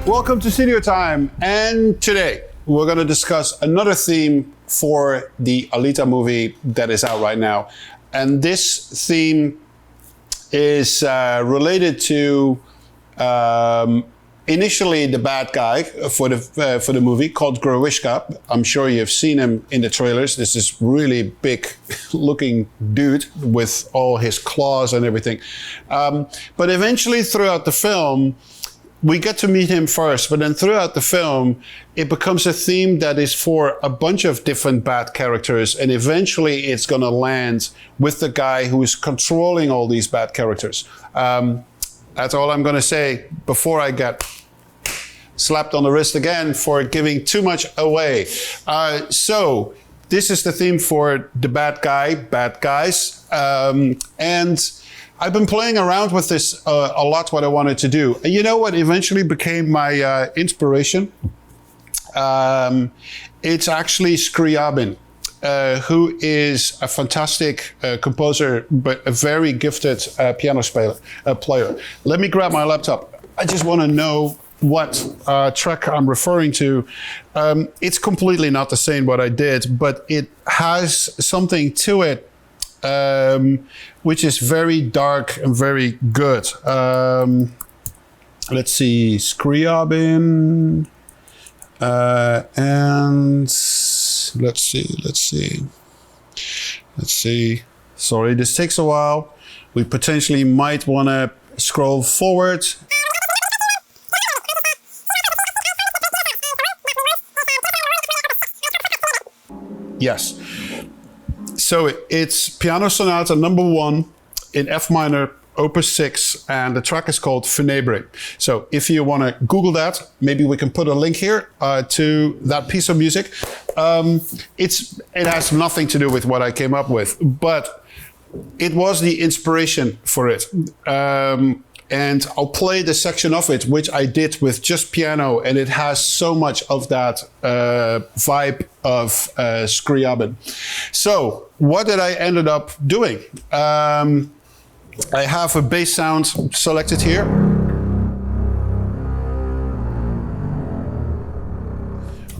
Welcome to Studio Time, and today we're going to discuss another theme for the Alita movie that is out right now. And this theme is related to initially the bad guy for the movie called Growishka. I'm sure you've seen him in the trailers. This is really big looking dude with all his claws and everything. But eventually throughout the film, we get to meet him first, but then throughout the film, it becomes a theme that is for a bunch of different bad characters, and eventually it's going to land with the guy who is controlling all these bad characters. That's all I'm going to say before I get slapped on the wrist again for giving too much away. So this is the theme for the bad guy, bad guys, and I've been playing around with this a lot, what I wanted to do. And you know what eventually became my inspiration? It's actually Scriabin, who is a fantastic composer, but a very gifted piano player. Let me grab my laptop. I just want to know what track I'm referring to. It's completely not the same what I did, but it has something to it which is very dark and very good. Let's see, Scriabin, and let's see. Sorry, this takes a while. We potentially might want to scroll forward. Yes. So it's Piano Sonata number 1 in F minor, Opus 6, and the track is called Funebre. So if you want to Google that, maybe we can put a link here to that piece of music. It has nothing to do with what I came up with, but it was the inspiration for it. And I'll play the section of it, which I did with just piano, and it has so much of that vibe of Scriabin. So what did I ended up doing? I have a bass sound selected here.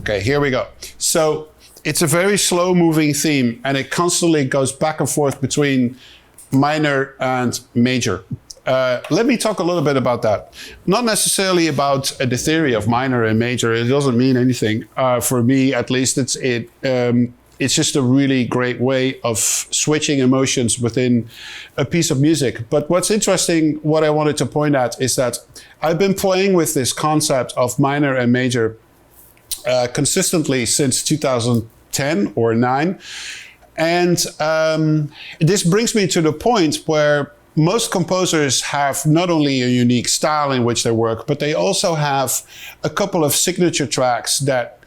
Okay, here we go. So it's a very slow moving theme, and it constantly goes back and forth between minor and major. Let me talk a little bit about that. Not necessarily about the theory of minor and major. It doesn't mean anything. For me, at least, it's just a really great way of switching emotions within a piece of music. But what's interesting, what I wanted to point at, is that I've been playing with this concept of minor and major consistently since 2010 or 9. And this brings me to the point where most composers have not only a unique style in which they work, but they also have a couple of signature tracks that,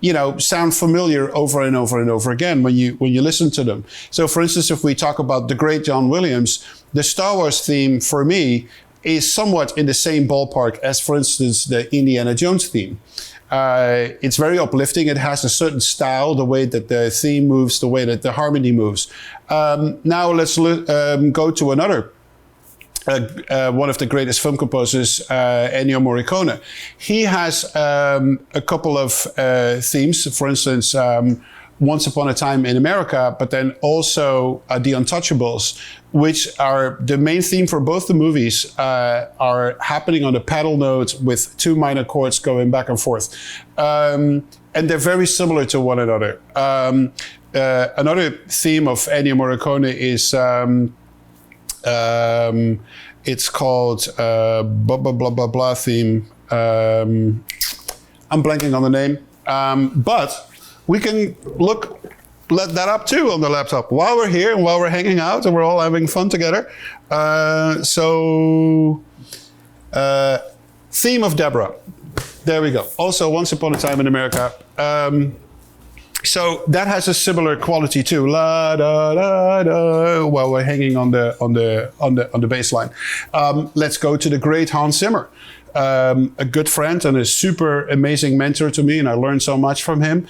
you know, sound familiar over and over and over again when you listen to them. So for instance, if we talk about the great John Williams, the Star Wars theme for me is somewhat in the same ballpark as, for instance, the Indiana Jones theme. It's very uplifting. It has a certain style, the way that the theme moves, the way that the harmony moves. Now let's go to another, one of the greatest film composers, Ennio Morricone. He has a couple of themes, for instance, Once Upon a Time in America, but then also The Untouchables, which are the main theme for both the movies, are happening on a pedal note with 2 minor chords going back and forth. And they're very similar to one another. Another theme of Ennio Morricone is, it's called blah, blah, blah, blah, blah theme. I'm blanking on the name. But we can let that up too on the laptop while we're here and while we're hanging out and we're all having fun together. Theme of Deborah. There we go. Also, Once Upon a Time in America. So that has a similar quality too. La da da da. While we're hanging on the bass line. Let's go to the great Hans Zimmer. A good friend and a super amazing mentor to me, and I learned so much from him.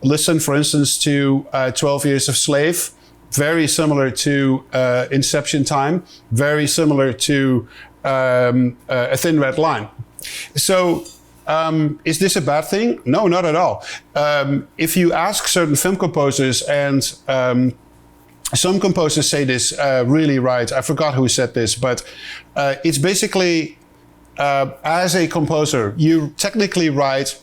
Listen, for instance, to 12 Years a Slave, very similar to Inception Time, very similar to A Thin Red Line. So, is this a bad thing? No, not at all. If you ask certain film composers, and some composers say this really right. I forgot who said this, but it's basically, as a composer, you technically write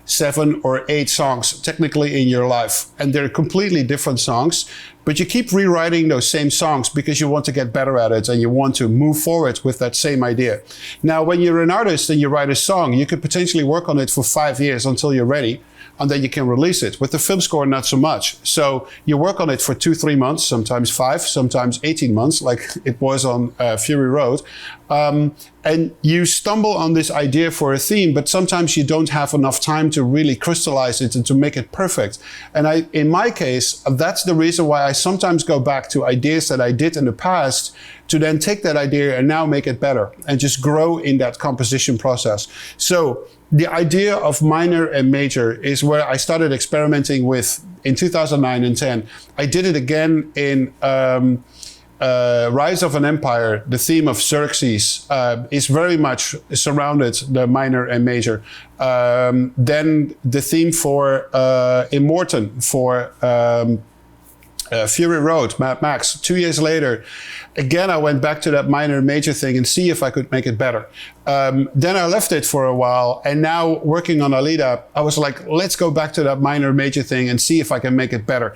7 or 8 songs technically in your life, and they're completely different songs, but you keep rewriting those same songs because you want to get better at it and you want to move forward with that same idea. Now, when you're an artist and you write a song, you could potentially work on it for 5 years until you're ready, and then you can release it. With the film score, not so much. So you work on it for 2-3 months, sometimes 5, sometimes 18 months, like it was on Fury Road. And you stumble on this idea for a theme, but sometimes you don't have enough time to really crystallize it and to make it perfect. And in my case, that's the reason why I sometimes go back to ideas that I did in the past to then take that idea and now make it better and just grow in that composition process. So the idea of minor and major is where I started experimenting with in 2009 and 10. I did it again in Rise of an Empire. The theme of Xerxes is very much surrounded the minor and major. Then the theme for Immortan, for Fury Road, Mad Max, 2 years later, again, I went back to that minor major thing and see if I could make it better. Then I left it for a while, and now working on Alita, I was like, let's go back to that minor major thing and see if I can make it better.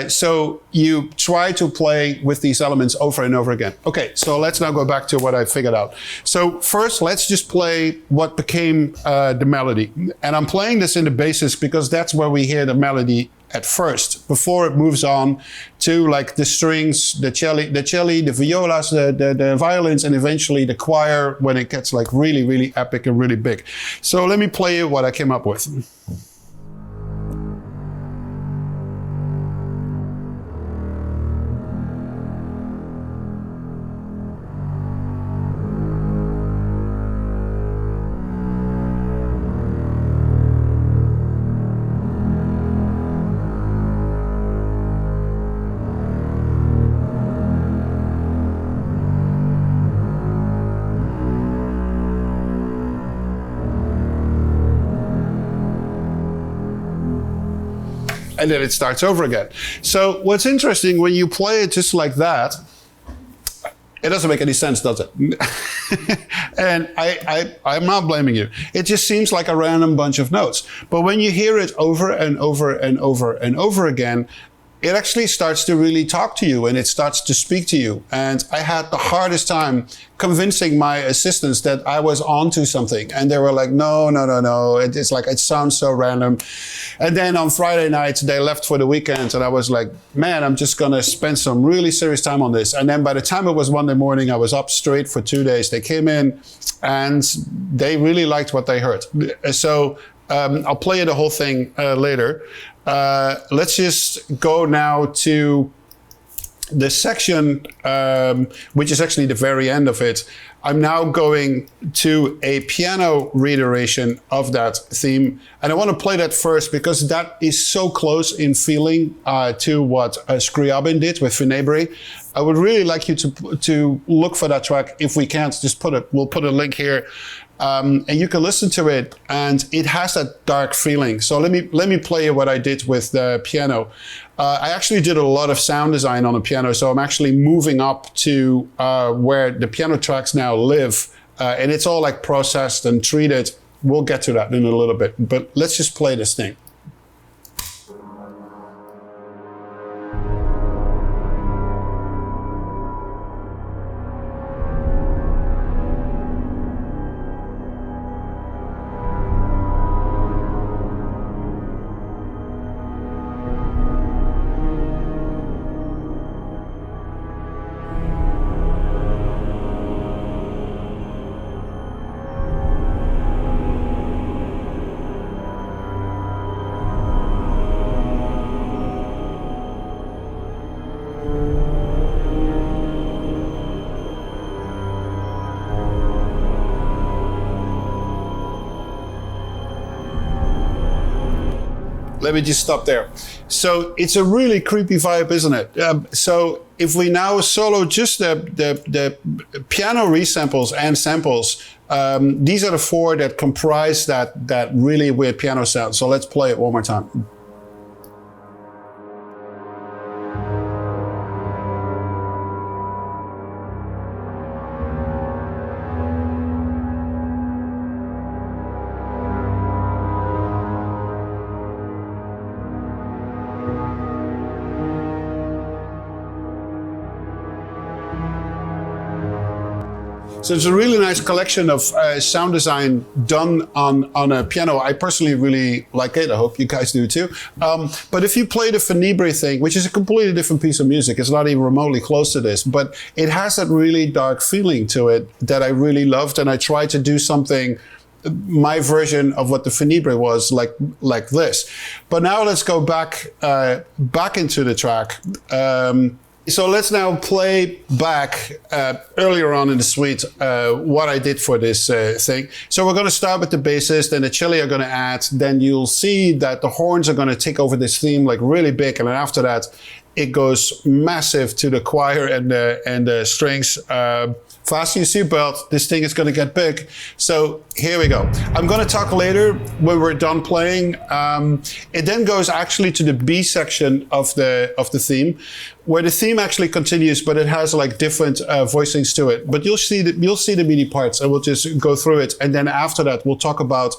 So you try to play with these elements over and over again. Okay, so let's now go back to what I figured out. So first, let's just play what became the melody. And I'm playing this in the basis because that's where we hear the melody at first, before it moves on to like the strings, the cello, the violas, the violins, and eventually the choir when it gets like really, really epic and really big. So let me play you what I came up with. And then it starts over again. So what's interesting, when you play it just like that, it doesn't make any sense, does it? And I'm not blaming you. It just seems like a random bunch of notes. But when you hear it over and over and over and over again, it actually starts to really talk to you and it starts to speak to you. And I had the hardest time convincing my assistants that I was onto something. And they were like, no. It's like, it sounds so random. And then on Friday night, they left for the weekend. And I was like, man, I'm just going to spend some really serious time on this. And then by the time it was Monday morning, I was up straight for 2 days. They came in and they really liked what they heard. So I'll play you the whole thing later. Let's just go now to the section, which is actually the very end of it. I'm now going to a piano reiteration of that theme. And I want to play that first because that is so close in feeling to what Scriabin did with Funebre. I would really like you to look for that track. If we can't, just we'll put a link here. And you can listen to it, and it has that dark feeling. So let me play you what I did with the piano. I actually did a lot of sound design on the piano, so I'm actually moving up to where the piano tracks now live, and it's all like processed and treated. We'll get to that in a little bit, but let's just play this thing. let me just stop there. So it's a really creepy vibe, isn't it? So if we now solo just the piano resamples and samples, these are the four that comprise that really weird piano sound. So let's play it one more time. So it's a really nice collection of sound design done on a piano. I personally really like it. I hope you guys do too. But if you play the Fenibre thing, which is a completely different piece of music, it's not even remotely close to this, but it has that really dark feeling to it that I really loved. And I tried to do something, my version of what the Fenibre was like this. But now let's go back into the track. So let's now play back earlier on in the suite what I did for this thing. So we're going to start with the bassist, then the cello are going to add. Then you'll see that the horns are going to take over this theme like really big, and then after that, it goes massive to the choir and the strings. Fasten your seatbelt. This thing is going to get big. So here we go. I'm going to talk later when we're done playing. It then goes actually to the B section of the theme, where the theme actually continues, but it has like different voicings to it. But you'll see the MIDI parts, and we'll just go through it. And then after that, we'll talk about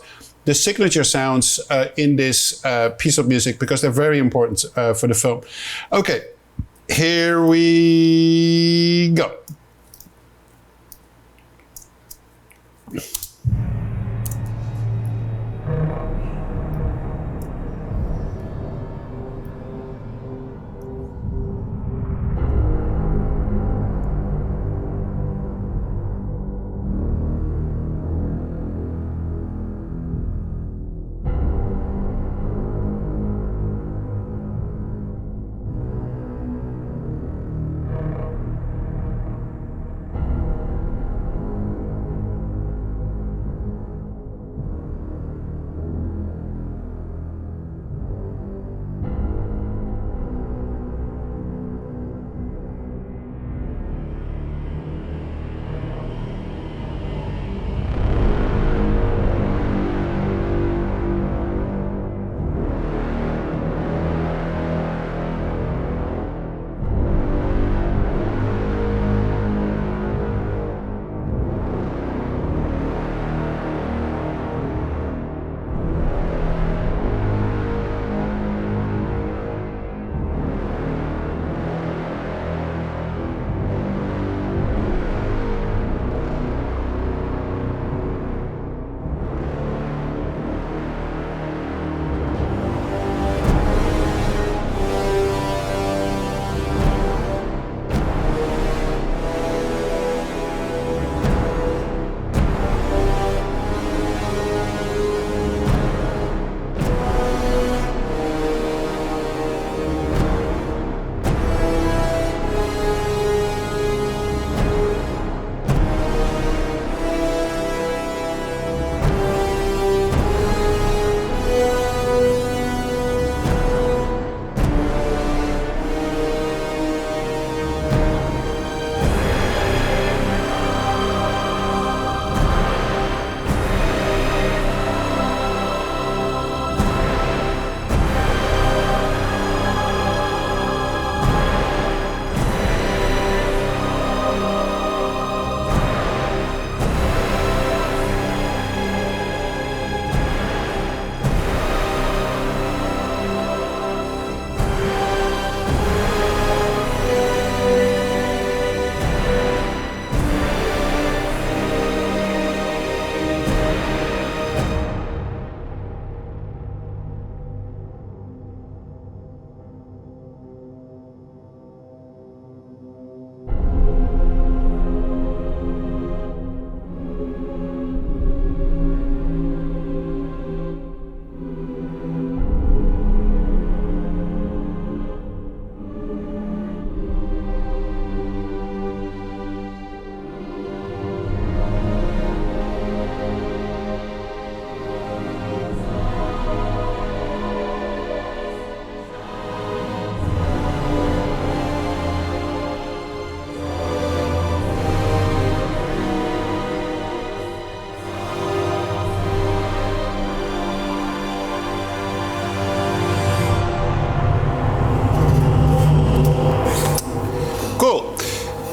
the signature sounds in this piece of music, because they're very important for the film. Okay, here we go.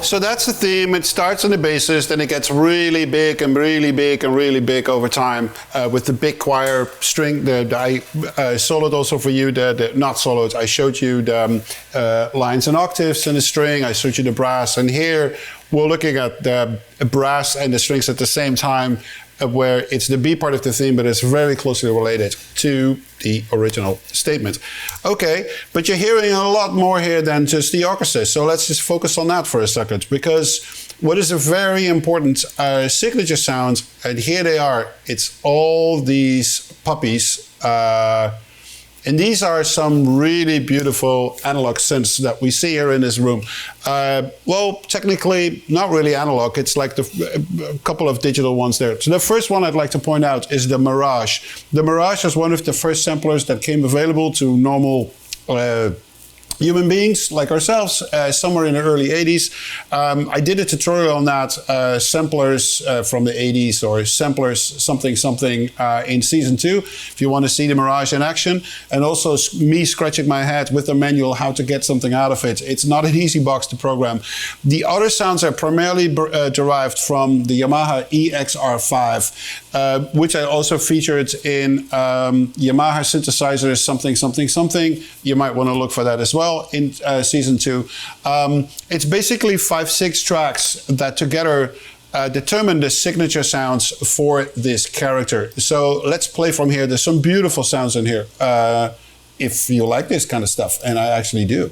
So that's the theme. It starts on the bassist, and it gets really big and really big and really big over time with the big choir string. I soloed also for you, not soloed, I showed you the lines and octaves and the string. I showed you the brass. And here we're looking at the brass and the strings at the same time, where it's the B part of the theme, but it's very closely related to the original statement. Okay, but you're hearing a lot more here than just the orchestra. So let's just focus on that for a second, because what is a very important signature sound, and here they are, it's all these puppies. And these are some really beautiful analog synths that we see here in this room. Well, technically, not really analog. It's like a couple of digital ones there. So the first one I'd like to point out is the Mirage. The Mirage is one of the first samplers that came available to normal human beings like ourselves somewhere in the early 80s. I did a tutorial on that, samplers from the 80s, or samplers something in season 2, if you want to see the Mirage in action, and also me scratching my head with the manual how to get something out of it. It's not an easy box to program. The other sounds are primarily derived from the Yamaha EXR5, which I also featured in Yamaha synthesizers something. You might want to look for that as well in season 2. It's basically 5-6 tracks that together determine the signature sounds for this character. So let's play from here. There's some beautiful sounds in here, if you like this kind of stuff, and I actually do.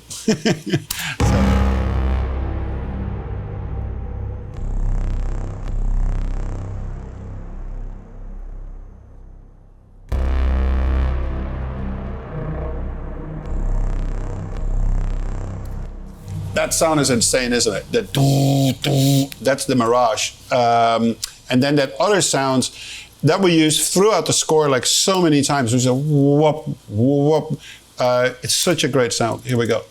That sound is insane, isn't it? The doo, doo, that's the Mirage. And then that other sound that we use throughout the score like so many times. There's a whoop, whoop. It's such a great sound. Here we go.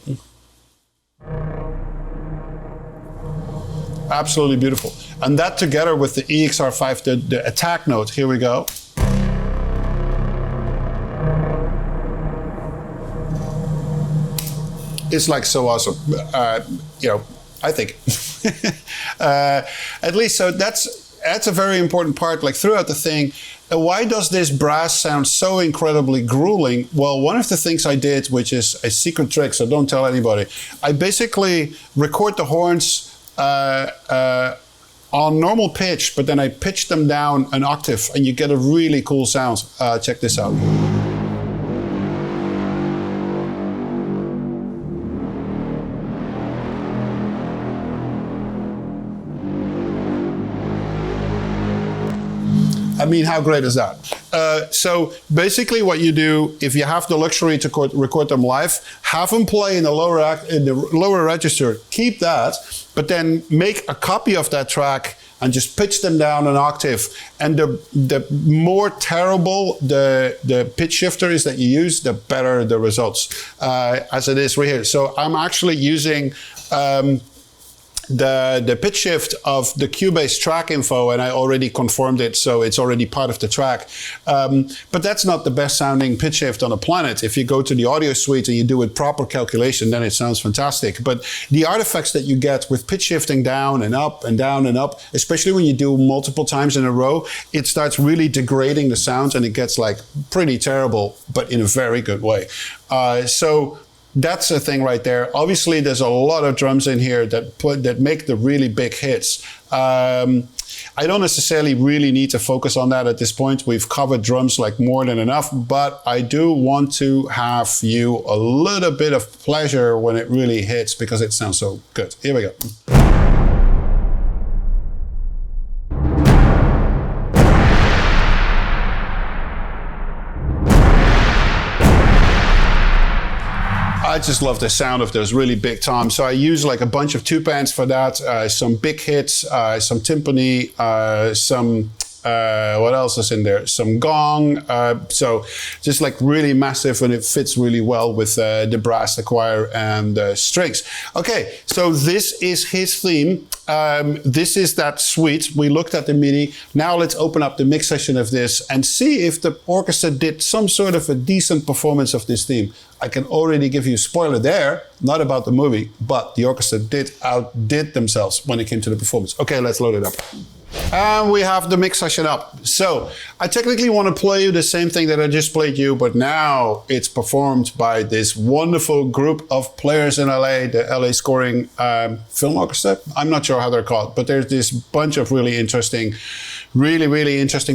Absolutely beautiful. And that together with the EXR5, the attack note. Here we go. It's like so awesome, you know, I think. At least, so that's a very important part, like throughout the thing. Why does this brass sound so incredibly grueling? Well, one of the things I did, which is a secret trick, so don't tell anybody, I basically record the horns on normal pitch, but then I pitch them down an octave, and you get a really cool sound. Check this out. I mean, how great is that? So basically what you do, if you have the luxury to record them live, have them play in the lower register, keep that, but then make a copy of that track and just pitch them down an octave. And the more terrible the pitch shifter is that you use, the better the results, as it is right here. So I'm actually using the pitch shift of the Cubase track info, and I already confirmed it, so it's already part of the track. But that's not the best sounding pitch shift on the planet. If you go to the audio suite and you do a proper calculation, then it sounds fantastic. But the artifacts that you get with pitch shifting down and up and down and up, especially when you do multiple times in a row, it starts really degrading the sounds, and it gets like pretty terrible, but in a very good way. So that's the thing right there. Obviously, there's a lot of drums in here that make the really big hits. I don't necessarily really need to focus on that at this point. We've covered drums like more than enough, but I do want to have you a little bit of pleasure when it really hits, because it sounds so good. Here we go. I just love the sound of those really big toms. So I use like a bunch of 2-pans for that, some big hits, some timpani, some What else is in there? Some gong. So just like really massive, and it fits really well with the brass, the choir, and the strings. Okay, so this is his theme. This is that suite. We looked at the MIDI. Now let's open up the mix session of this and see if the orchestra did some sort of a decent performance of this theme. I can already give you a spoiler there, not about the movie, but the orchestra outdid themselves when it came to the performance. Okay, let's load it up. And we have the mix session up. So I technically want to play you the same thing that I just played you, but now it's performed by this wonderful group of players in LA, the LA Scoring Film Orchestra. I'm not sure how they're called, but there's this bunch of really interesting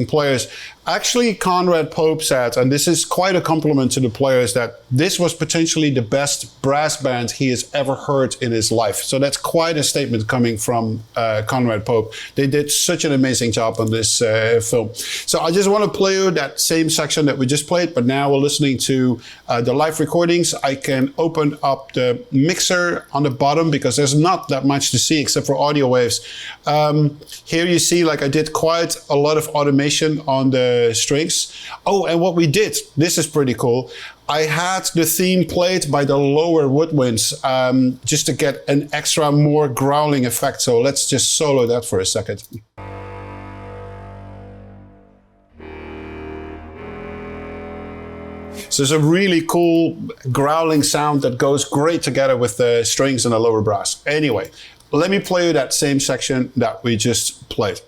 players. Actually, Conrad Pope said, and this is quite a compliment to the players, that this was potentially the best brass band he has ever heard in his life. So that's quite a statement coming from Conrad Pope. They did such an amazing job on this film. So I just want to play you that same section that we just played, but now we're listening to the live recordings. I can open up the mixer on the bottom because there's not that much to see except for audio waves. Here you see, like, I did quite a lot of automation on the strings. Oh, and what we did, this is pretty cool. I had the theme played by the lower woodwinds just to get an extra more growling effect. So let's just solo that for a second. So it's a really cool growling sound that goes great together with the strings and the lower brass. Anyway, let me play you that same section that we just played.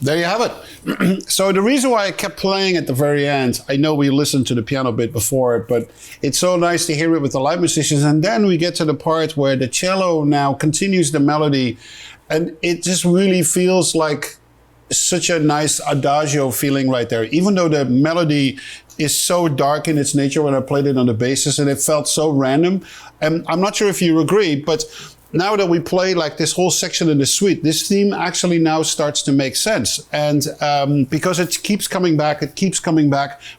There you have it. So the reason why I kept playing at the very end, I know we listened to the piano bit before, but it's so nice to hear it with the live musicians. And then we get to the part where the cello now continues the melody, and it just really feels like such a nice adagio feeling right there. Even though the melody is so dark in its nature when I played it on the basses, and it felt so random. And I'm not sure if you agree, but now that we play like this whole section in the suite, this theme actually now starts to make sense. And because it keeps coming back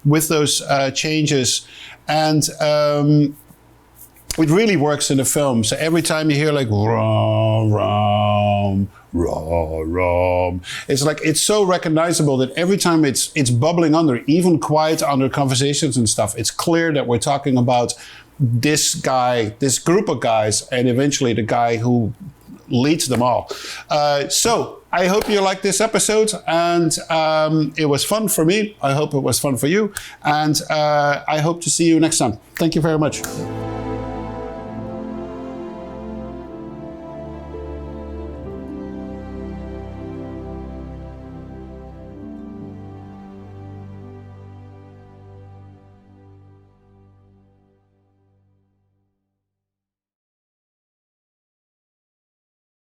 with those changes. And it really works in the film. So every time you hear like, rom, rom, rom, rom, it's like, it's so recognizable that every time it's bubbling under, even quiet under conversations and stuff, it's clear that we're talking about this guy, this group of guys, and eventually the guy who leads them all. So I hope you liked this episode, and it was fun for me. I hope it was fun for you, and I hope to see you next time. Thank you very much.